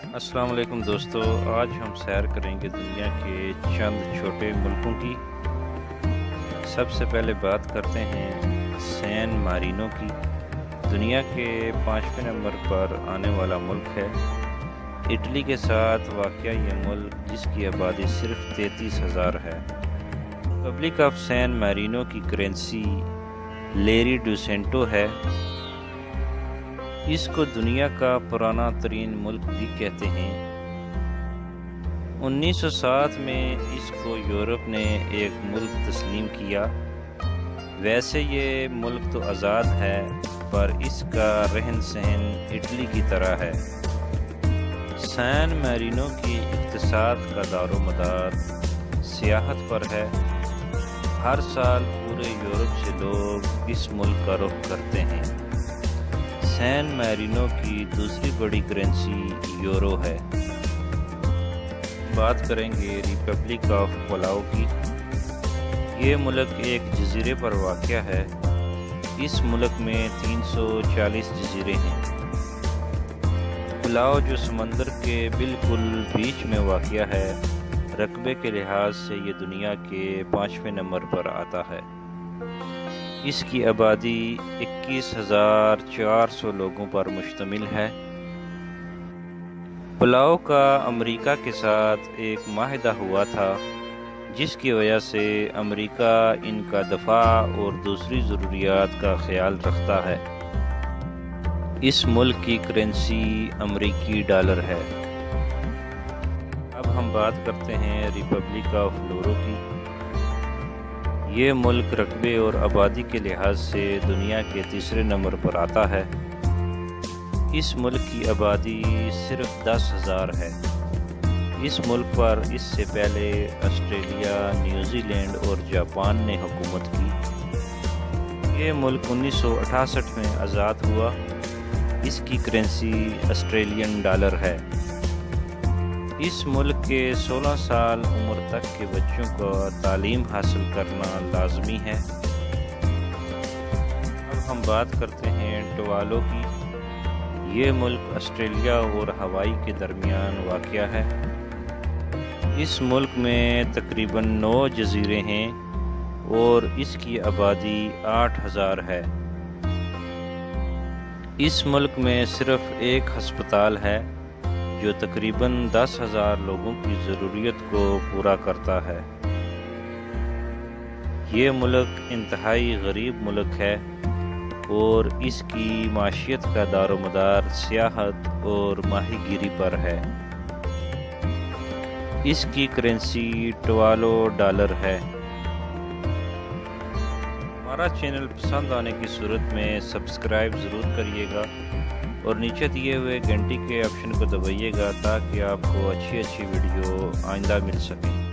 السلام علیکم دوستو، آج ہم سیر کریں گے دنیا کے چند چھوٹے ملکوں کی۔ سب سے پہلے بات کرتے ہیں سین مارینو کی۔ دنیا کے 5ویں نمبر پر آنے والا ملک ہے۔ اٹلی کے ساتھ واقع یہ ملک، جس کی آبادی صرف 33,000 ہے۔ ریپبلک آف سین مارینو کی کرنسی لیری ڈو سینٹو ہے۔ اس کو دنیا کا پرانا ترین ملک بھی کہتے ہیں۔ 1907 میں اس کو یورپ نے ایک ملک تسلیم کیا۔ ویسے یہ ملک تو آزاد ہے، پر اس کا رہن سہن اٹلی کی طرح ہے۔ سین مارینو کی اقتصاد کا دار و مدار سیاحت پر ہے۔ ہر سال پورے یورپ سے لوگ اس ملک کا رخ کرتے ہیں۔ سین مارینو کی دوسری بڑی کرنسی یورو ہے۔ بات کریں گے ریپبلک آف پلاؤ کی۔ یہ ملک ایک جزیرے پر واقع ہے۔ اس ملک میں 340 جزیرے ہیں۔ پلاؤ جو سمندر کے بالکل بیچ میں واقع ہے، رقبے کے لحاظ سے یہ دنیا کے 5ویں نمبر پر آتا ہے۔ اس کی آبادی 21,400 لوگوں پر مشتمل ہے۔ پلاؤ کا امریکہ کے ساتھ ایک معاہدہ ہوا تھا، جس کی وجہ سے امریکہ ان کا دفاع اور دوسری ضروریات کا خیال رکھتا ہے۔ اس ملک کی کرنسی امریکی ڈالر ہے۔ اب ہم بات کرتے ہیں ریپبلک آف نورو کی۔ یہ ملک رقبے اور آبادی کے لحاظ سے دنیا کے 3 نمبر پر آتا ہے۔ اس ملک کی آبادی صرف 10,000 ہے۔ اس ملک پر اس سے پہلے آسٹریلیا، نیوزی لینڈ اور جاپان نے حکومت کی۔ یہ ملک 1968 میں آزاد ہوا۔ اس کی کرنسی آسٹریلین ڈالر ہے۔ اس ملک کے 16 سال عمر تک کے بچوں کو تعلیم حاصل کرنا لازمی ہے۔ اب ہم بات کرتے ہیں ٹوالو کی۔ یہ ملک آسٹریلیا اور ہوائی کے درمیان واقع ہے۔ اس ملک میں تقریباً 9 جزیرے ہیں اور اس کی آبادی 8,000 ہے۔ اس ملک میں صرف ایک ہسپتال ہے، جو تقریباً 10,000 لوگوں کی ضروریت کو پورا کرتا ہے۔ یہ ملک انتہائی غریب ملک ہے اور اس کی معیشت کا دار و مدار سیاحت اور ماہی گیری پر ہے۔ اس کی کرنسی ٹوالو ڈالر ہے۔ ہمارا چینل پسند آنے کی صورت میں سبسکرائب ضرور کریے گا اور نیچے دیے ہوئے گھنٹی کے آپشن کو دبائیے گا، تاکہ آپ کو اچھی ویڈیو آئندہ مل سکیں۔